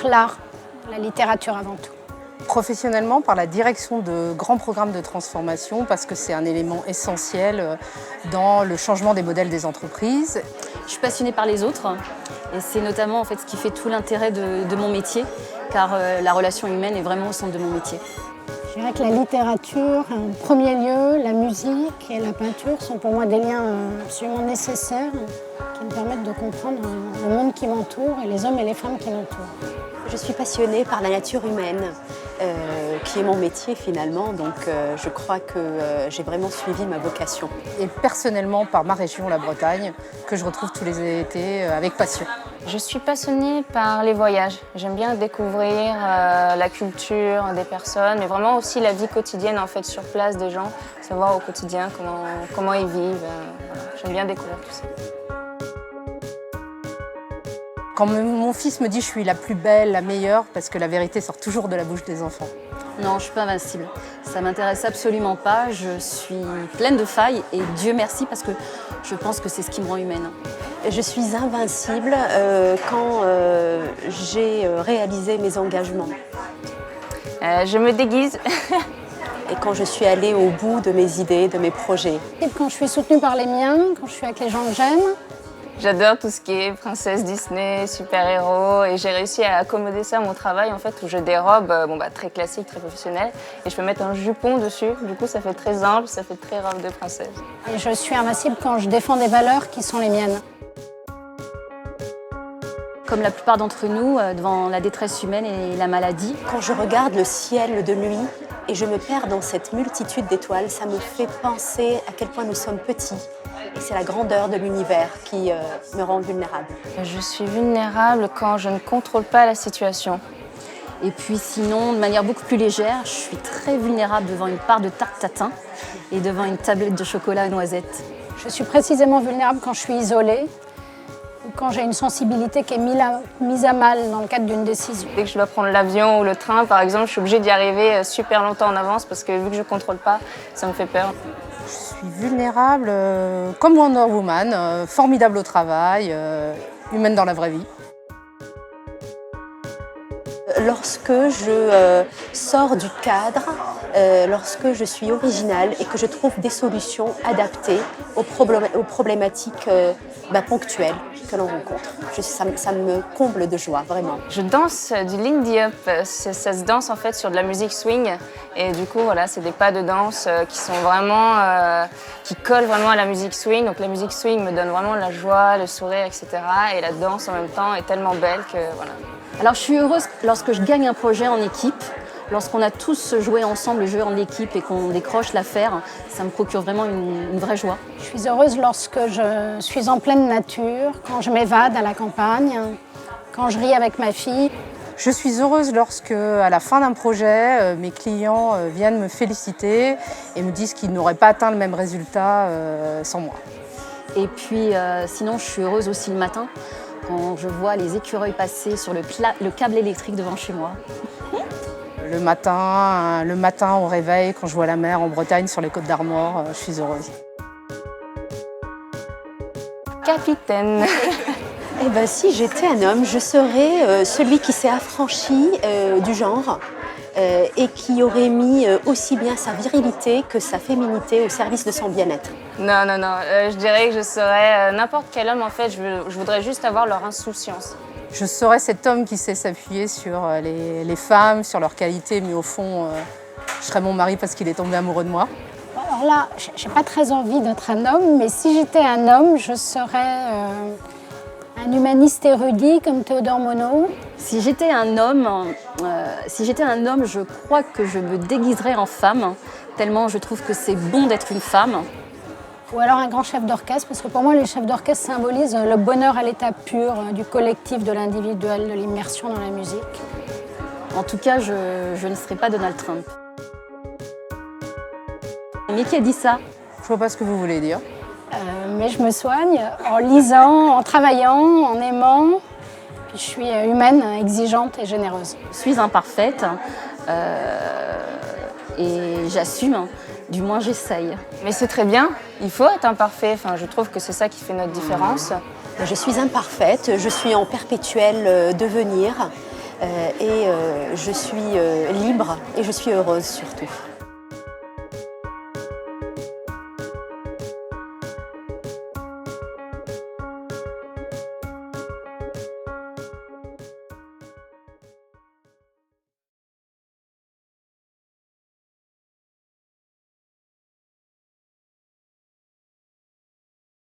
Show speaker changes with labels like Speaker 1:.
Speaker 1: par l'art, la littérature avant tout.
Speaker 2: Professionnellement, par la direction de grands programmes de transformation, parce que c'est un élément essentiel dans le changement des modèles des entreprises.
Speaker 3: Je suis passionnée par les autres et c'est notamment en fait, ce qui fait tout l'intérêt de mon métier, car la relation humaine est vraiment au centre de mon métier.
Speaker 1: Je dirais que la littérature, en premier lieu, la musique et la peinture sont pour moi des liens absolument nécessaires qui me permettent de comprendre le monde qui m'entoure et les hommes et les femmes qui m'entourent.
Speaker 4: Je suis passionnée par la nature humaine, qui est mon métier finalement, donc je crois que j'ai vraiment suivi ma vocation.
Speaker 2: Et personnellement par ma région, la Bretagne, que je retrouve tous les étés avec passion.
Speaker 5: Je suis passionnée par les voyages. J'aime bien découvrir la culture des personnes, mais vraiment aussi la vie quotidienne en fait sur place des gens, savoir au quotidien comment ils vivent. Voilà. J'aime bien découvrir tout ça.
Speaker 2: Quand mon fils me dit je suis la plus belle, la meilleure, parce que la vérité sort toujours de la bouche des enfants.
Speaker 3: Non, je ne suis pas invincible. Ça ne m'intéresse absolument pas. Je suis pleine de failles et Dieu merci parce que je pense que c'est ce qui me rend humaine.
Speaker 4: Je suis invincible quand j'ai réalisé mes engagements.
Speaker 5: Je me déguise.
Speaker 4: Et quand je suis allée au bout de mes idées, de mes projets.
Speaker 1: Et quand je suis soutenue par les miens, quand je suis avec les gens que j'aime.
Speaker 5: J'adore tout ce qui est princesse Disney, super-héros et j'ai réussi à accommoder ça à mon travail en fait où j'ai des robes très classiques, très professionnelles et je peux mettre un jupon dessus, du coup ça fait très humble, ça fait très robe de princesse.
Speaker 1: Et je suis invincible quand je défends des valeurs qui sont les miennes.
Speaker 3: Comme la plupart d'entre nous, devant la détresse humaine et la maladie.
Speaker 4: Quand je regarde le ciel de nuit et je me perds dans cette multitude d'étoiles, ça me fait penser à quel point nous sommes petits. Et c'est la grandeur de l'univers qui me rend vulnérable.
Speaker 5: Je suis vulnérable quand je ne contrôle pas la situation.
Speaker 3: Et puis sinon, de manière beaucoup plus légère, je suis très vulnérable devant une part de tarte tatin et devant une tablette de chocolat à noisettes.
Speaker 1: Je suis précisément vulnérable quand je suis isolée ou quand j'ai une sensibilité qui est mise à mal dans le cadre d'une décision.
Speaker 5: Dès que je dois prendre l'avion ou le train, par exemple, je suis obligée d'y arriver super longtemps en avance parce que vu que je ne contrôle pas, ça me fait peur.
Speaker 2: Je suis vulnérable comme Wonder Woman, formidable au travail, humaine dans la vraie vie.
Speaker 4: Lorsque je sors du cadre, lorsque je suis originale et que je trouve des solutions adaptées aux problématiques ponctuelles que l'on rencontre. Ça me comble de joie, vraiment.
Speaker 5: Je danse du Lindy Hop, ça se danse en fait sur de la musique swing et du coup voilà, c'est des pas de danse qui sont vraiment, qui collent vraiment à la musique swing. Donc la musique swing me donne vraiment la joie, le sourire, etc. Et la danse en même temps est tellement belle que voilà.
Speaker 3: Alors je suis heureuse lorsque je gagne un projet en équipe, lorsqu'on a tous joué ensemble le jeu en équipe et qu'on décroche l'affaire, ça me procure vraiment une vraie joie.
Speaker 1: Je suis heureuse lorsque je suis en pleine nature, quand je m'évade à la campagne, quand je ris avec ma fille.
Speaker 2: Je suis heureuse lorsque, à la fin d'un projet, mes clients viennent me féliciter et me disent qu'ils n'auraient pas atteint le même résultat sans moi.
Speaker 3: Et puis sinon je suis heureuse aussi le matin, quand je vois les écureuils passer sur le câble électrique devant chez moi.
Speaker 2: Le matin au réveil, quand je vois la mer en Bretagne sur les côtes d'Armor, je suis heureuse.
Speaker 5: Capitaine.
Speaker 4: Eh bien, si j'étais un homme, je serais celui qui s'est affranchi du genre et qui aurait mis aussi bien sa virilité que sa féminité au service de son bien-être.
Speaker 5: Non, je dirais que je serais n'importe quel homme en fait, je voudrais juste avoir leur insouciance.
Speaker 2: Je serais cet homme qui sait s'appuyer sur les femmes, sur leurs qualités, mais au fond, je serais mon mari parce qu'il est tombé amoureux de moi.
Speaker 1: Alors là, j'ai pas très envie d'être un homme, mais si j'étais un homme, je serais un humaniste érudit comme Théodore Monod.
Speaker 3: Si j'étais un homme, je crois que je me déguiserais en femme, tellement je trouve que c'est bon d'être une femme.
Speaker 1: Ou alors un grand chef d'orchestre, parce que pour moi, les chefs d'orchestre symbolisent le bonheur à l'état pur du collectif, de l'individuel, de l'immersion dans la musique.
Speaker 3: En tout cas, je ne serai pas Donald Trump. Mais qui a dit ça?
Speaker 2: Je vois pas ce que vous voulez dire.
Speaker 1: Mais je me soigne en lisant, en travaillant, en aimant. Puis je suis humaine, exigeante et généreuse.
Speaker 3: Je suis imparfaite et j'assume, du moins j'essaye.
Speaker 5: Mais c'est très bien, il faut être imparfait, enfin, je trouve que c'est ça qui fait notre différence.
Speaker 4: Je suis imparfaite, je suis en perpétuel devenir. et je suis libre et je suis heureuse surtout.